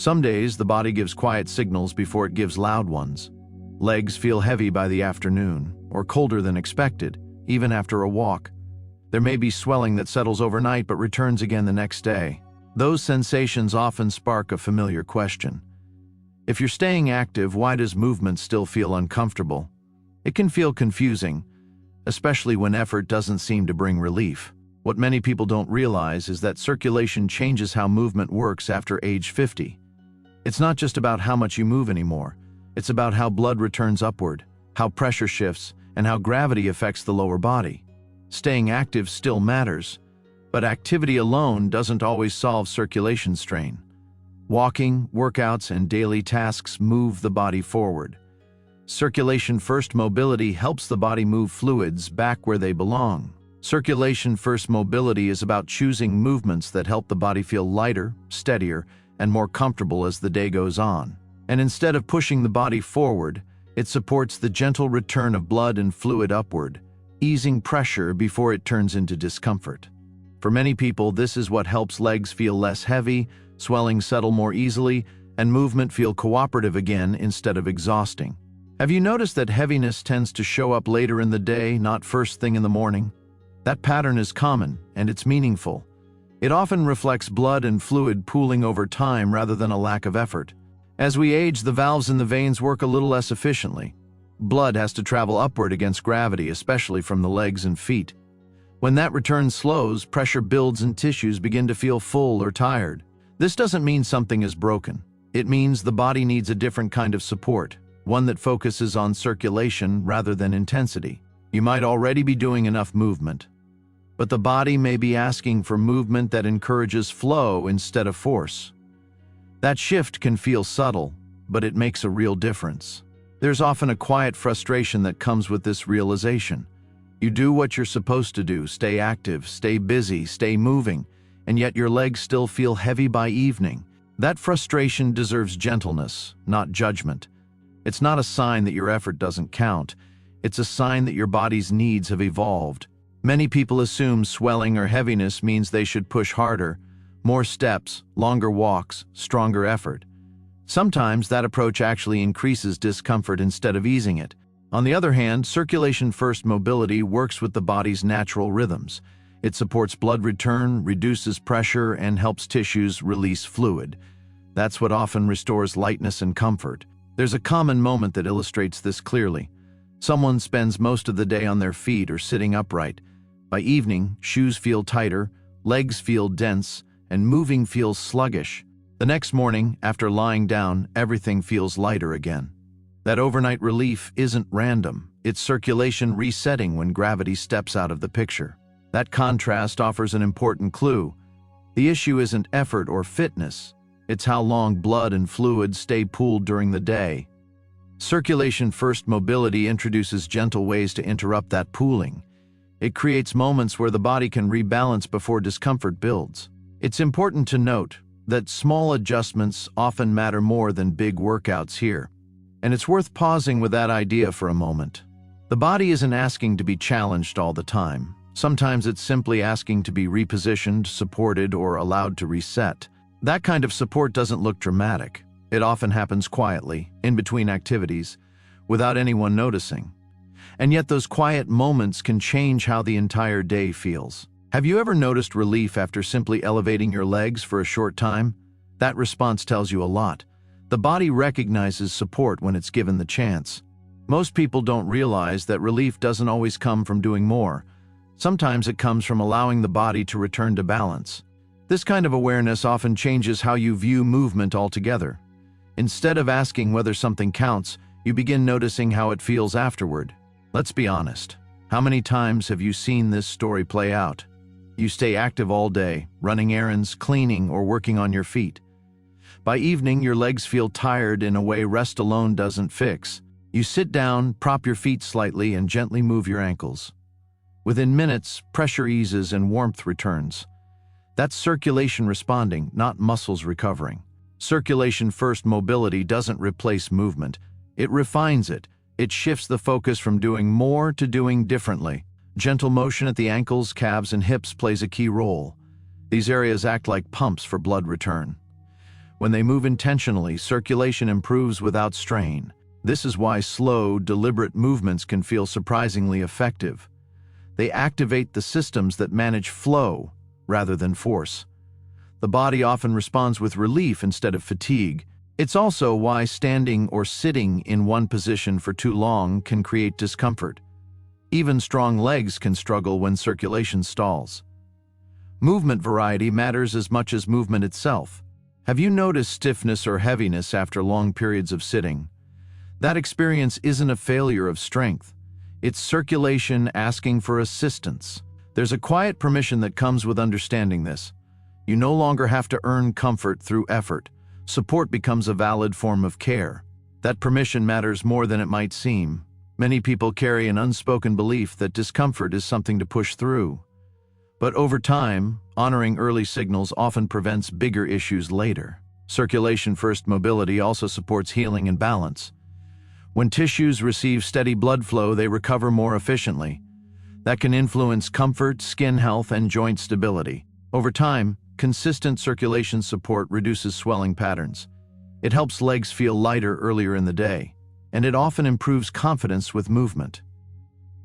Some days, the body gives quiet signals before it gives loud ones. Legs feel heavy by the afternoon, or colder than expected, even after a walk. There may be swelling that settles overnight but returns again the next day. Those sensations often spark a familiar question. If you're staying active, why does movement still feel uncomfortable? It can feel confusing, especially when effort doesn't seem to bring relief. What many people don't realize is that circulation changes how movement works after age 50. It's not just about how much you move anymore. It's about how blood returns upward, how pressure shifts, and how gravity affects the lower body. Staying active still matters, but activity alone doesn't always solve circulation strain. Walking, workouts, and daily tasks move the body forward. Circulation-first mobility helps the body move fluids back where they belong. Circulation-first mobility is about choosing movements that help the body feel lighter, steadier, and more comfortable as the day goes on. And instead of pushing the body forward, it supports the gentle return of blood and fluid upward, easing pressure before it turns into discomfort. For many people, this is what helps legs feel less heavy, swelling settle more easily, and movement feel cooperative again instead of exhausting. Have you noticed that heaviness tends to show up later in the day, not first thing in the morning? That pattern is common, and it's meaningful. It often reflects blood and fluid pooling over time rather than a lack of effort. As we age, the valves in the veins work a little less efficiently. Blood has to travel upward against gravity, especially from the legs and feet. When that return slows, pressure builds and tissues begin to feel full or tired. This doesn't mean something is broken. It means the body needs a different kind of support, one that focuses on circulation rather than intensity. You might already be doing enough movement, but the body may be asking for movement that encourages flow instead of force. That shift can feel subtle, but it makes a real difference. There's often a quiet frustration that comes with this realization. You do what you're supposed to do, stay active, stay busy, stay moving, and yet your legs still feel heavy by evening. That frustration deserves gentleness, not judgment. It's not a sign that your effort doesn't count. It's a sign that your body's needs have evolved. Many people assume swelling or heaviness means they should push harder, more steps, longer walks, stronger effort. Sometimes that approach actually increases discomfort instead of easing it. On the other hand, circulation-first mobility works with the body's natural rhythms. It supports blood return, reduces pressure, and helps tissues release fluid. That's what often restores lightness and comfort. There's a common moment that illustrates this clearly. Someone spends most of the day on their feet or sitting upright. By evening, shoes feel tighter, legs feel dense, and moving feels sluggish. The next morning, after lying down, everything feels lighter again. That overnight relief isn't random. It's circulation resetting when gravity steps out of the picture. That contrast offers an important clue. The issue isn't effort or fitness. It's how long blood and fluid stay pooled during the day. Circulation-first mobility introduces gentle ways to interrupt that pooling. It creates moments where the body can rebalance before discomfort builds. It's important to note that small adjustments often matter more than big workouts here. And it's worth pausing with that idea for a moment. The body isn't asking to be challenged all the time. Sometimes it's simply asking to be repositioned, supported, or allowed to reset. That kind of support doesn't look dramatic. It often happens quietly, in between activities, without anyone noticing. And yet those quiet moments can change how the entire day feels. Have you ever noticed relief after simply elevating your legs for a short time? That response tells you a lot. The body recognizes support when it's given the chance. Most people don't realize that relief doesn't always come from doing more. Sometimes it comes from allowing the body to return to balance. This kind of awareness often changes how you view movement altogether. Instead of asking whether something counts, you begin noticing how it feels afterward. Let's be honest. How many times have you seen this story play out? You stay active all day, running errands, cleaning, or working on your feet. By evening, your legs feel tired in a way rest alone doesn't fix. You sit down, prop your feet slightly, and gently move your ankles. Within minutes, pressure eases and warmth returns. That's circulation responding, not muscles recovering. Circulation-first mobility doesn't replace movement. It refines it. It shifts the focus from doing more to doing differently. Gentle motion at the ankles, calves, and hips plays a key role. These areas act like pumps for blood return. When they move intentionally, circulation improves without strain. This is why slow, deliberate movements can feel surprisingly effective. They activate the systems that manage flow rather than force. The body often responds with relief instead of fatigue. It's also why standing or sitting in one position for too long can create discomfort. Even strong legs can struggle when circulation stalls. Movement variety matters as much as movement itself. Have you noticed stiffness or heaviness after long periods of sitting? That experience isn't a failure of strength. It's circulation asking for assistance. There's a quiet permission that comes with understanding this. You no longer have to earn comfort through effort. Support becomes a valid form of care. That permission matters more than it might seem. Many people carry an unspoken belief that discomfort is something to push through. But over time, honoring early signals often prevents bigger issues later. Circulation-first mobility also supports healing and balance. When tissues receive steady blood flow, they recover more efficiently. That can influence comfort, skin health, and joint stability. Over time, consistent circulation support reduces swelling patterns. It helps legs feel lighter earlier in the day, and it often improves confidence with movement.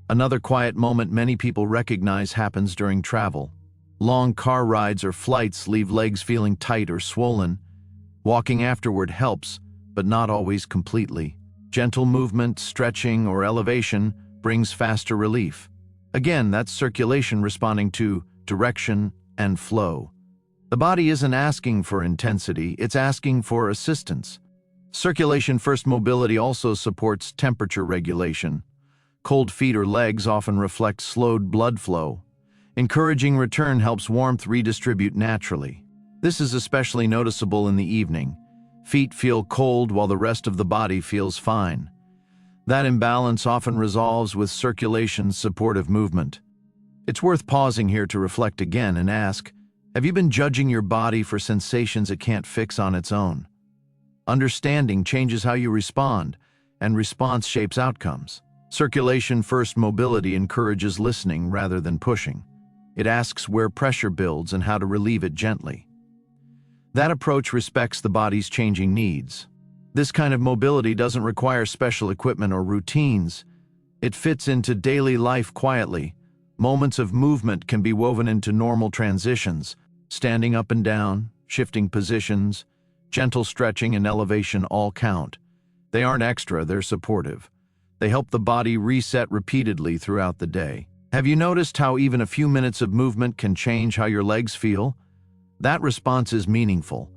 Another quiet moment many people recognize happens during travel. Long car rides or flights leave legs feeling tight or swollen. Walking afterward helps, but not always completely. Gentle movement, stretching, or elevation brings faster relief. Again, that's circulation responding to direction and flow. The body isn't asking for intensity, it's asking for assistance. Circulation-first mobility also supports temperature regulation. Cold feet or legs often reflect slowed blood flow. Encouraging return helps warmth redistribute naturally. This is especially noticeable in the evening. Feet feel cold while the rest of the body feels fine. That imbalance often resolves with circulation's supportive movement. It's worth pausing here to reflect again and ask, have you been judging your body for sensations it can't fix on its own? Understanding changes how you respond, and response shapes outcomes. Circulation-first mobility encourages listening rather than pushing. It asks where pressure builds and how to relieve it gently. That approach respects the body's changing needs. This kind of mobility doesn't require special equipment or routines. It fits into daily life quietly. Moments of movement can be woven into normal transitions. Standing up and down, shifting positions, gentle stretching and elevation all count. They aren't extra, they're supportive. They help the body reset repeatedly throughout the day. Have you noticed how even a few minutes of movement can change how your legs feel? That response is meaningful.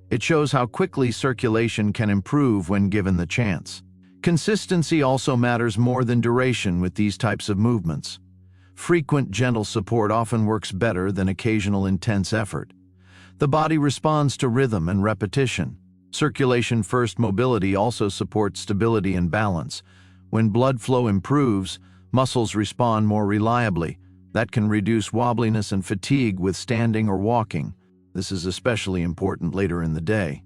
It shows how quickly circulation can improve when given the chance. Consistency also matters more than duration with these types of movements. Frequent, gentle support often works better than occasional intense effort. The body responds to rhythm and repetition. Circulation-first mobility also supports stability and balance. When blood flow improves, muscles respond more reliably. That can reduce wobbliness and fatigue with standing or walking. This is especially important later in the day.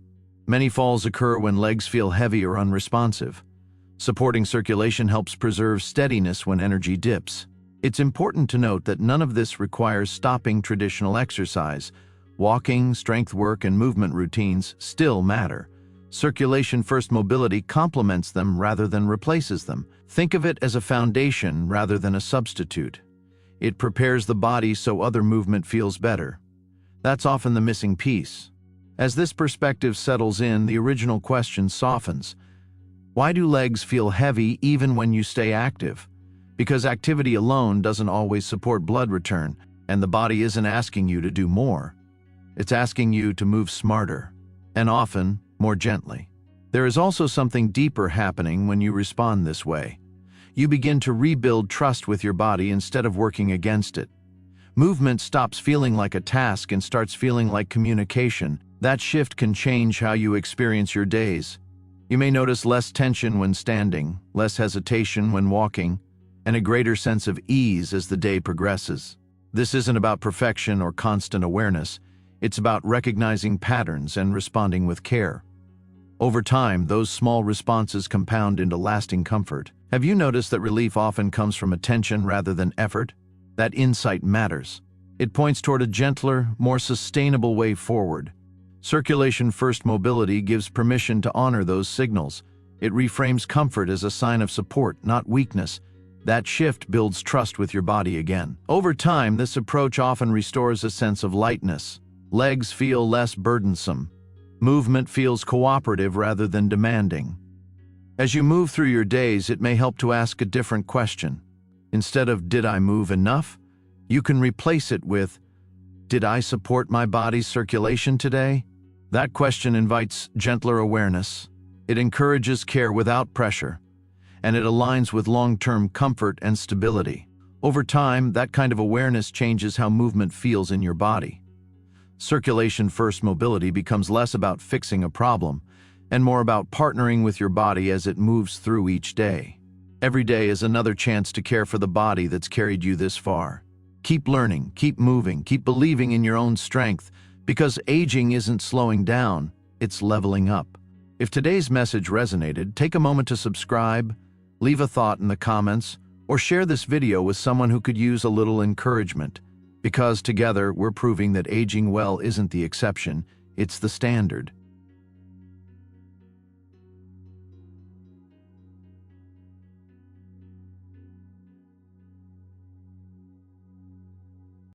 Many falls occur when legs feel heavy or unresponsive. Supporting circulation helps preserve steadiness when energy dips. It's important to note that none of this requires stopping traditional exercise. Walking, strength work, and movement routines still matter. Circulation-first mobility complements them rather than replaces them. Think of it as a foundation rather than a substitute. It prepares the body so other movement feels better. That's often the missing piece. As this perspective settles in, the original question softens. Why do legs feel heavy even when you stay active? Because activity alone doesn't always support blood return, and the body isn't asking you to do more. It's asking you to move smarter, and often more gently. There is also something deeper happening when you respond this way. You begin to rebuild trust with your body instead of working against it. Movement stops feeling like a task and starts feeling like communication. That shift can change how you experience your days. You may notice less tension when standing, less hesitation when walking, and a greater sense of ease as the day progresses. This isn't about perfection or constant awareness. It's about recognizing patterns and responding with care. Over time, those small responses compound into lasting comfort. Have you noticed that relief often comes from attention rather than effort? That insight matters. It points toward a gentler, more sustainable way forward. Circulation-first mobility gives permission to honor those signals. It reframes comfort as a sign of support, not weakness. That shift builds trust with your body again. Over time, this approach often restores a sense of lightness. Legs feel less burdensome. Movement feels cooperative rather than demanding. As you move through your days, it may help to ask a different question. Instead of "Did I move enough?" you can replace it with "Did I support my body's circulation today?" That question invites gentler awareness. It encourages care without pressure, and it aligns with long-term comfort and stability. Over time, that kind of awareness changes how movement feels in your body. Circulation-first mobility becomes less about fixing a problem and more about partnering with your body as it moves through each day. Every day is another chance to care for the body that's carried you this far. Keep learning, keep moving, keep believing in your own strength, because aging isn't slowing down, it's leveling up. If today's message resonated, take a moment to subscribe, leave a thought in the comments, or share this video with someone who could use a little encouragement. Because together, we're proving that aging well isn't the exception, it's the standard.